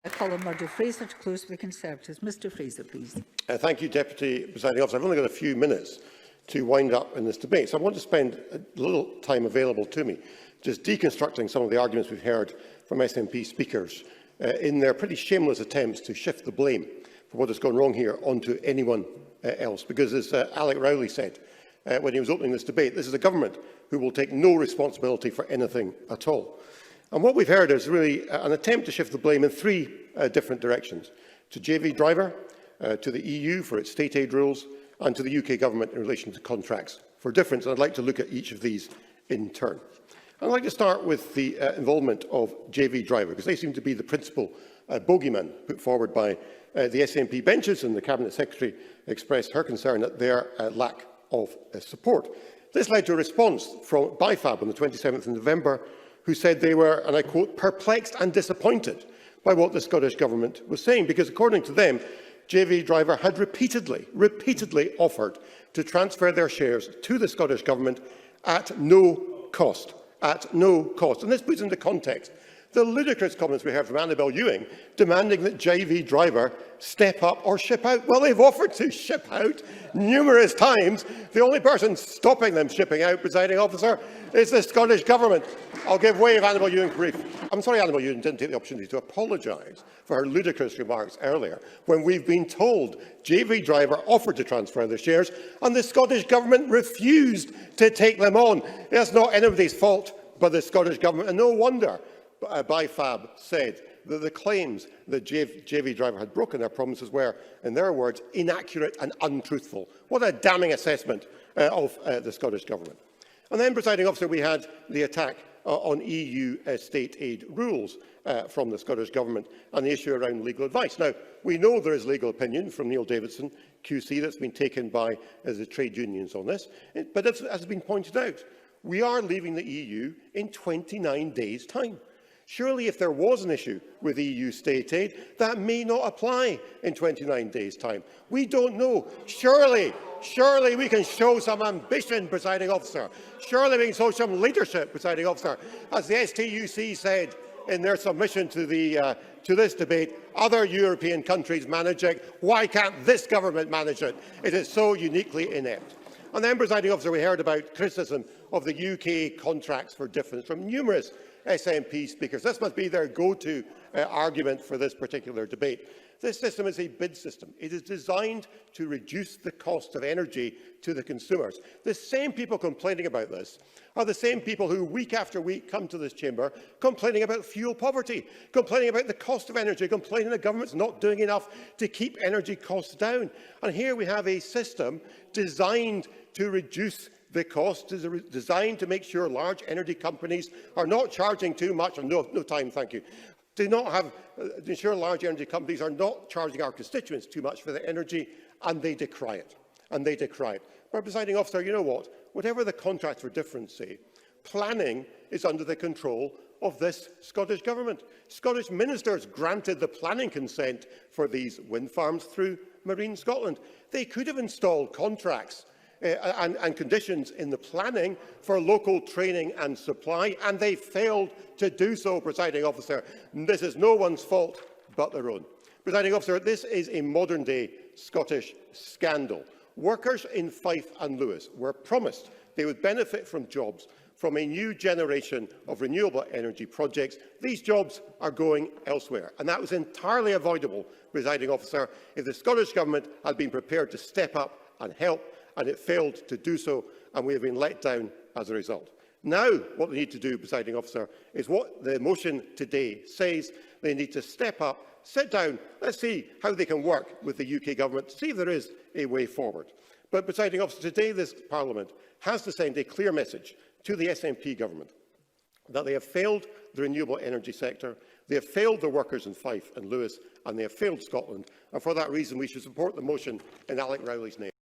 I call on Murdo Fraser to close for the Conservatives. Mr Fraser, please. Thank you, Deputy Presiding Officer. I've only got a few minutes to wind up in this debate, so I want to spend a little time available to me just deconstructing some of the arguments we've heard from SNP speakers in their pretty shameless attempts to shift the blame for what has gone wrong here onto anyone else. Because as Alec Rowley said when he was opening this debate, this is a government who will take no responsibility for anything at all. And what we've heard is really an attempt to shift the blame in three different directions: to JV Driver, to the EU for its state aid rules, and to the UK government in relation to contracts for difference. And I'd like to look at each of these in turn. I'd like to start with the involvement of JV Driver, because they seem to be the principal bogeyman put forward by the SNP benches, and the Cabinet Secretary expressed her concern at their lack of support. This led to a response from BiFab on the 27th of November, who said they were, and I quote, perplexed and disappointed by what the Scottish Government was saying, because according to them, JV Driver had repeatedly offered to transfer their shares to the Scottish Government at no cost. At no cost. And this puts into context the ludicrous comments we heard from Annabel Ewing demanding that JV Driver step up or ship out. Well, they've offered to ship out numerous times. The only person stopping them shipping out, Presiding Officer, is the Scottish Government. I'll give way of Annabel Ewing's brief. I'm sorry Annabel Ewing didn't take the opportunity to apologise for her ludicrous remarks earlier, when we've been told JV Driver offered to transfer their shares and the Scottish Government refused to take them on. That's not anybody's fault but the Scottish Government, and no wonder BiFab said that the claims that JV Driver had broken their promises were, in their words, inaccurate and untruthful. What a damning assessment of the Scottish Government. And then, Presiding Officer, we had the attack on EU state aid rules from the Scottish Government and the issue around legal advice. Now, we know there is legal opinion from Neil Davidson, QC, that's been taken by the trade unions on this, but as has been pointed out, we are leaving the EU in 29 days' time. Surely, if there was an issue with EU state aid, that may not apply in 29 days' time. We don't know. Surely we can show some ambition, Presiding Officer. Surely we can show some leadership, Presiding Officer. As the STUC said in their submission to this debate, other European countries manage it. Why can't this government manage it? It is so uniquely inept. And then, Presiding Officer, we heard about criticism of the UK contracts for difference from numerous SNP speakers. This must be their go-to argument for this particular debate. This system is a bid system. It is designed to reduce the cost of energy to the consumers. The same people complaining about this are the same people who week after week come to this chamber complaining about fuel poverty, complaining about the cost of energy, complaining the government's not doing enough to keep energy costs down. And here we have a system designed to reduce the cost, is designed to make sure large energy companies are not charging too much, and no time, thank you, to ensure large energy companies are not charging our constituents too much for their energy, and they decry it. But, Presiding Officer, you know what? Whatever the contracts for difference say, planning is under the control of this Scottish Government. Scottish ministers granted the planning consent for these wind farms through Marine Scotland. They could have installed contracts and conditions in the planning for local training and supply, and they failed to do so, Presiding Officer. This is no one's fault but their own. Presiding Officer, this is a modern-day Scottish scandal. Workers in Fife and Lewis were promised they would benefit from jobs from a new generation of renewable energy projects. These jobs are going elsewhere, and that was entirely avoidable, Presiding Officer, if the Scottish Government had been prepared to step up and help, and it failed to do so, and we have been let down as a result. Now, what they need to do, Presiding Officer, is what the motion today says. They need to step up, sit down, let's see how they can work with the UK Government, see if there is a way forward. But, Presiding Officer, today this Parliament has to send a clear message to the SNP Government that they have failed the renewable energy sector, they have failed the workers in Fife and Lewis, and they have failed Scotland. And for that reason, we should support the motion in Alec Rowley's name.